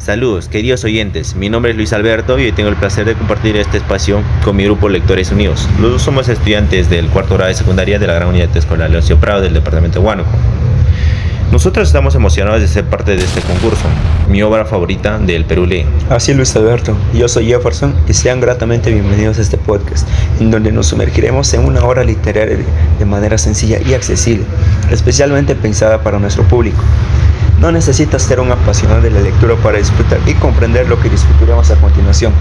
Saludos, queridos oyentes. Mi nombre es Luis Alberto y hoy tengo el placer de compartir este espacio con mi grupo Lectores Unidos. Los dos somos estudiantes del cuarto grado de secundaria de la Gran Unidad Escolar Leoncio Prado del departamento de Huánuco. Nosotros estamos emocionados de ser parte de este concurso, mi obra favorita del Perú Lee. Así es, Luis Alberto. Yo soy Jefferson y sean gratamente bienvenidos a este podcast, en donde nos sumergiremos en una obra literaria de manera sencilla y accesible, especialmente pensada para nuestro público. No necesitas ser un apasionado de la lectura para disfrutar y comprender lo que discutiremos a continuación.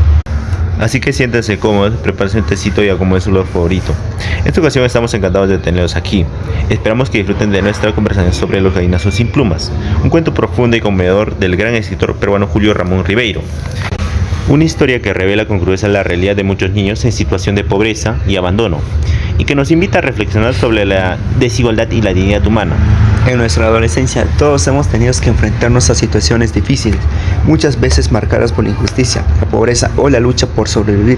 Así que siéntense cómodos, prepárense un tecito y acomoden su lugar favorito. En esta ocasión estamos encantados de tenerlos aquí. Esperamos que disfruten de nuestra conversación sobre Los gallinazos sin plumas, un cuento profundo y conmovedor del gran escritor peruano Julio Ramón Ribeiro. Una historia que revela con crudeza la realidad de muchos niños en situación de pobreza y abandono, y que nos invita a reflexionar sobre la desigualdad y la dignidad humana. En nuestra adolescencia todos hemos tenido que enfrentarnos a situaciones difíciles, muchas veces marcadas por la injusticia, la pobreza o la lucha por sobrevivir.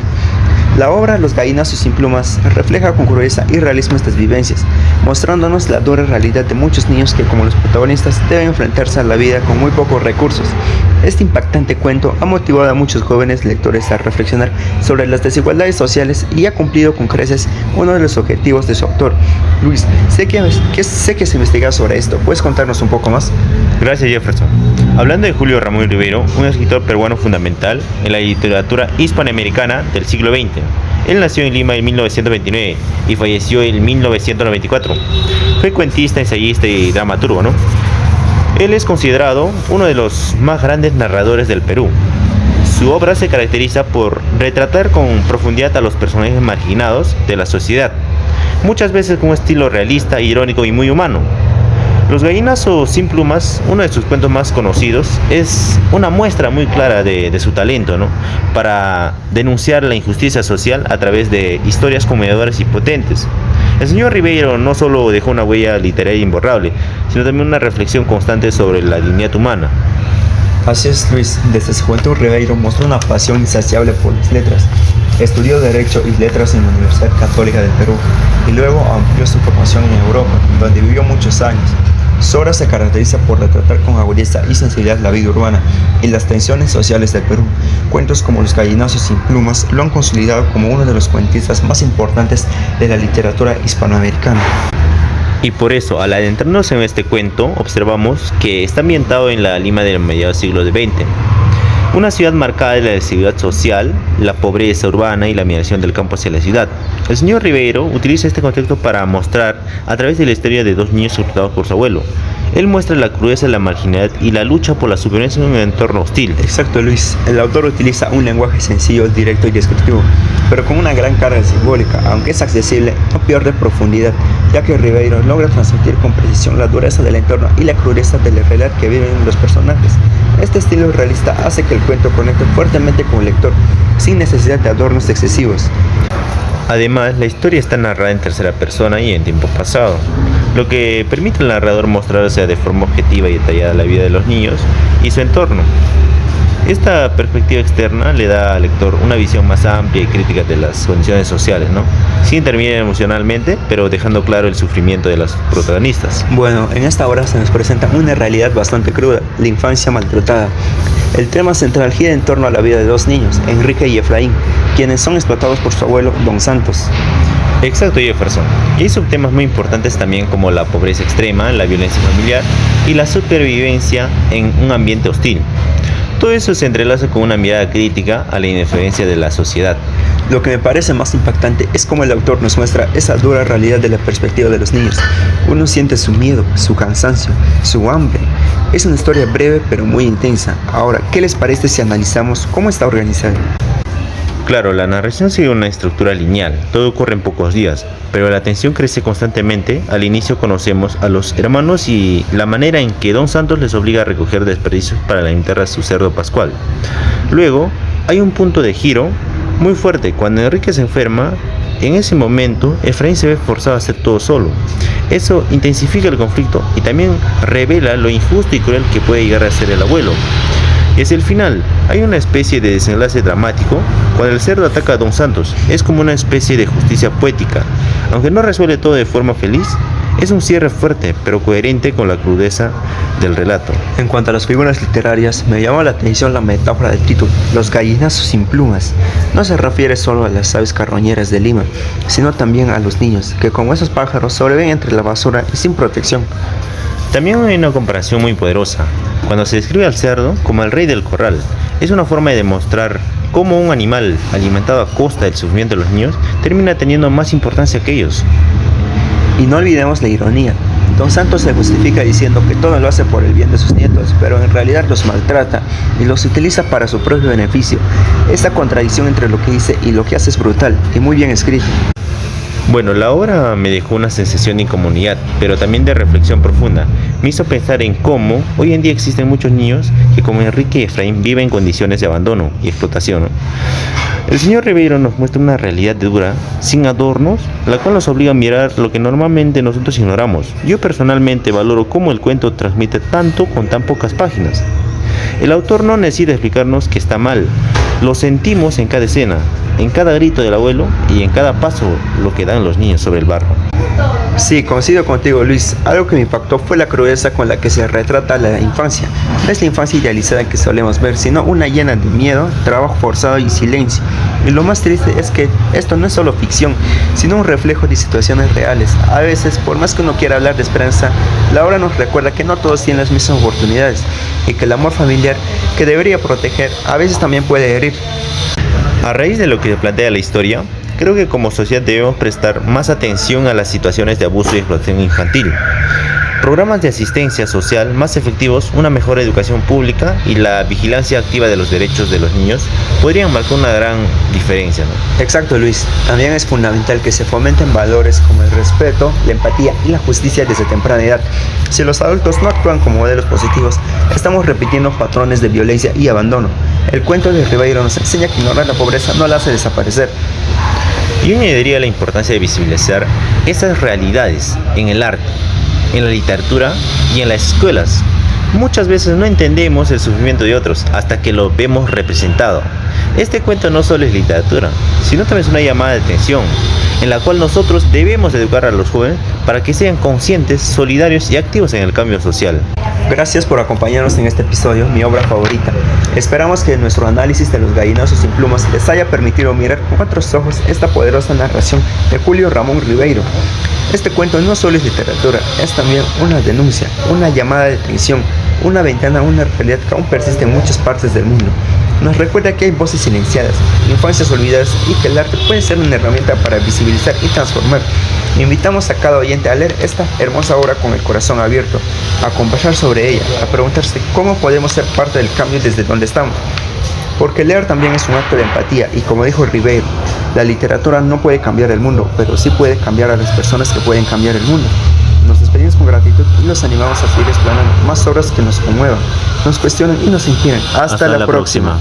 La obra Los gallinazos sin plumas refleja con crudeza y realismo estas vivencias, mostrándonos la dura realidad de muchos niños que, como los protagonistas, deben enfrentarse a la vida con muy pocos recursos. Este impactante cuento ha motivado a muchos jóvenes lectores a reflexionar sobre las desigualdades sociales y ha cumplido con creces uno de los objetivos de su autor. Luis, sé que has investigado sobre esto. ¿Puedes contarnos un poco más? Gracias, Jefferson. Hablando de Julio Ramón Ribeiro, un escritor peruano fundamental en la literatura hispanoamericana del siglo XX. Él nació en Lima en 1929 y falleció en 1994. Fue cuentista, ensayista y dramaturgo, ¿no? Él es considerado uno de los más grandes narradores del Perú. Su obra se caracteriza por retratar con profundidad a los personajes marginados de la sociedad, muchas veces con un estilo realista, irónico y muy humano. Los gallinazos sin plumas, uno de sus cuentos más conocidos, es una muestra muy clara de su talento, ¿no?, para denunciar la injusticia social a través de historias conmovedoras y potentes. El señor Ribeiro no solo dejó una huella literaria imborrable, sino también una reflexión constante sobre la dignidad humana. Así es, Luis. Desde su juventud, Ribeiro mostró una pasión insaciable por las letras. Estudió Derecho y Letras en la Universidad Católica del Perú y luego amplió su formación en Europa, donde vivió muchos años. Su obra se caracteriza por retratar con agudeza y sensibilidad la vida urbana y las tensiones sociales del Perú. Cuentos como Los gallinazos sin plumas lo han consolidado como uno de los cuentistas más importantes de la literatura hispanoamericana. Y por eso, al adentrarnos en este cuento, observamos que está ambientado en la Lima del mediados del siglo XX. Una ciudad marcada de la desigualdad social, la pobreza urbana y la migración del campo hacia la ciudad. El señor Ribeiro utiliza este contexto para mostrar, a través de la historia de dos niños superados por su abuelo, él muestra la crudeza de la marginalidad y la lucha por la supervivencia en un entorno hostil. Exacto, Luis. El autor utiliza un lenguaje sencillo, directo y descriptivo, pero con una gran carga simbólica. Aunque es accesible, no pierde profundidad, ya que Ribeiro logra transmitir con precisión la dureza del entorno y la crudeza de la realidad que viven los personajes. Este estilo realista hace que el cuento conecte fuertemente con el lector, sin necesidad de adornos excesivos. Además, la historia está narrada en tercera persona y en tiempo pasado, lo que permite al narrador mostrarse de forma objetiva y detallada la vida de los niños y su entorno. Esta perspectiva externa le da al lector una visión más amplia y crítica de las condiciones sociales, ¿no?, sin intervenir emocionalmente, pero dejando claro el sufrimiento de los protagonistas. Bueno, en esta obra se nos presenta una realidad bastante cruda, la infancia maltratada. El tema central gira en torno a la vida de dos niños, Enrique y Efraín, quienes son explotados por su abuelo, Don Santos. Exacto, Jefferson. Y hay subtemas muy importantes también como la pobreza extrema, la violencia familiar y la supervivencia en un ambiente hostil. Todo eso se entrelaza con una mirada crítica a la indiferencia de la sociedad. Lo que me parece más impactante es cómo el autor nos muestra esa dura realidad de la perspectiva de los niños. Uno siente su miedo, su cansancio, su hambre. Es una historia breve pero muy intensa. Ahora, ¿qué les parece si analizamos cómo está organizada? Claro, la narración sigue una estructura lineal, todo ocurre en pocos días, pero la tensión crece constantemente. Al inicio conocemos a los hermanos y la manera en que Don Santos les obliga a recoger desperdicios para alimentar a su cerdo pascual. Luego, hay un punto de giro muy fuerte cuando Enrique se enferma. En ese momento, Efraín se ve forzado a hacer todo solo. Eso intensifica el conflicto y también revela lo injusto y cruel que puede llegar a ser el abuelo. Y hacia el final, hay una especie de desenlace dramático cuando el cerdo ataca a Don Santos. Es como una especie de justicia poética. Aunque no resuelve todo de forma feliz, Es un cierre fuerte, pero coherente con la crudeza del relato. En cuanto a las figuras literarias, me llama la atención la metáfora del título, Los gallinazos sin plumas. No se refiere solo a las aves carroñeras de Lima, sino también a los niños, que como esos pájaros sobreviven entre la basura y sin protección. También hay una comparación muy poderosa, cuando se describe al cerdo como el rey del corral. Es una forma de demostrar cómo un animal alimentado a costa del sufrimiento de los niños termina teniendo más importancia que ellos. Y no olvidemos la ironía. Don Santos se justifica diciendo que todo lo hace por el bien de sus nietos, pero en realidad los maltrata y los utiliza para su propio beneficio. Esta contradicción entre lo que dice y lo que hace es brutal y muy bien escrita. Bueno, la obra me dejó una sensación de incomodidad, pero también de reflexión profunda. Me hizo pensar en cómo hoy en día existen muchos niños que, como Enrique y Efraín, viven en condiciones de abandono y explotación, ¿no? El señor Ribeiro nos muestra una realidad dura, sin adornos, la cual nos obliga a mirar lo que normalmente nosotros ignoramos. Yo personalmente valoro cómo el cuento transmite tanto con tan pocas páginas. El autor no necesita explicarnos que está mal, lo sentimos en cada escena, en cada grito del abuelo y en cada paso lo que dan los niños sobre el barro. Sí, coincido contigo, Luis. Algo que me impactó fue la crudeza con la que se retrata la infancia. No es la infancia idealizada que solemos ver, sino una llena de miedo, trabajo forzado y silencio. Y lo más triste es que esto no es solo ficción, sino un reflejo de situaciones reales. A veces, por más que uno quiera hablar de esperanza, la obra nos recuerda que no todos tienen las mismas oportunidades y que el amor familiar, que debería proteger, a veces también puede herir. A raíz de lo que plantea la historia, creo que como sociedad debemos prestar más atención a las situaciones de abuso y explotación infantil. Programas de asistencia social más efectivos, una mejor educación pública y la vigilancia activa de los derechos de los niños podrían marcar una gran diferencia, ¿no? Exacto, Luis. También es fundamental que se fomenten valores como el respeto, la empatía y la justicia desde temprana edad. Si los adultos no actúan como modelos positivos, estamos repitiendo patrones de violencia y abandono. El cuento de Ribeiro nos enseña que ignorar la pobreza no la hace desaparecer. Yo añadiría la importancia de visibilizar esas realidades en el arte, en la literatura y en las escuelas. Muchas veces no entendemos el sufrimiento de otros hasta que lo vemos representado. Este cuento no solo es literatura, sino también es una llamada de atención, en la cual nosotros debemos educar a los jóvenes para que sean conscientes, solidarios y activos en el cambio social. Gracias por acompañarnos en este episodio, mi obra favorita. Esperamos que nuestro análisis de Los gallinazos sin plumas les haya permitido mirar con otros ojos esta poderosa narración de Julio Ramón Ribeiro. Este cuento no solo es literatura, es también una denuncia, una llamada de atención, una ventana a una realidad que aún persiste en muchas partes del mundo. Nos recuerda que hay voces silenciadas, infancias olvidadas y que el arte puede ser una herramienta para visibilizar y transformar. Invitamos a cada oyente a leer esta hermosa obra con el corazón abierto, a conversar sobre ella, a preguntarse cómo podemos ser parte del cambio desde donde estamos. Porque leer también es un acto de empatía y, como dijo Ribeiro, la literatura no puede cambiar el mundo, pero sí puede cambiar a las personas que pueden cambiar el mundo. Nos despedimos con gratitud y los animamos a seguir explorando más obras que nos conmuevan, nos cuestionen y nos inspiren. Hasta la próxima.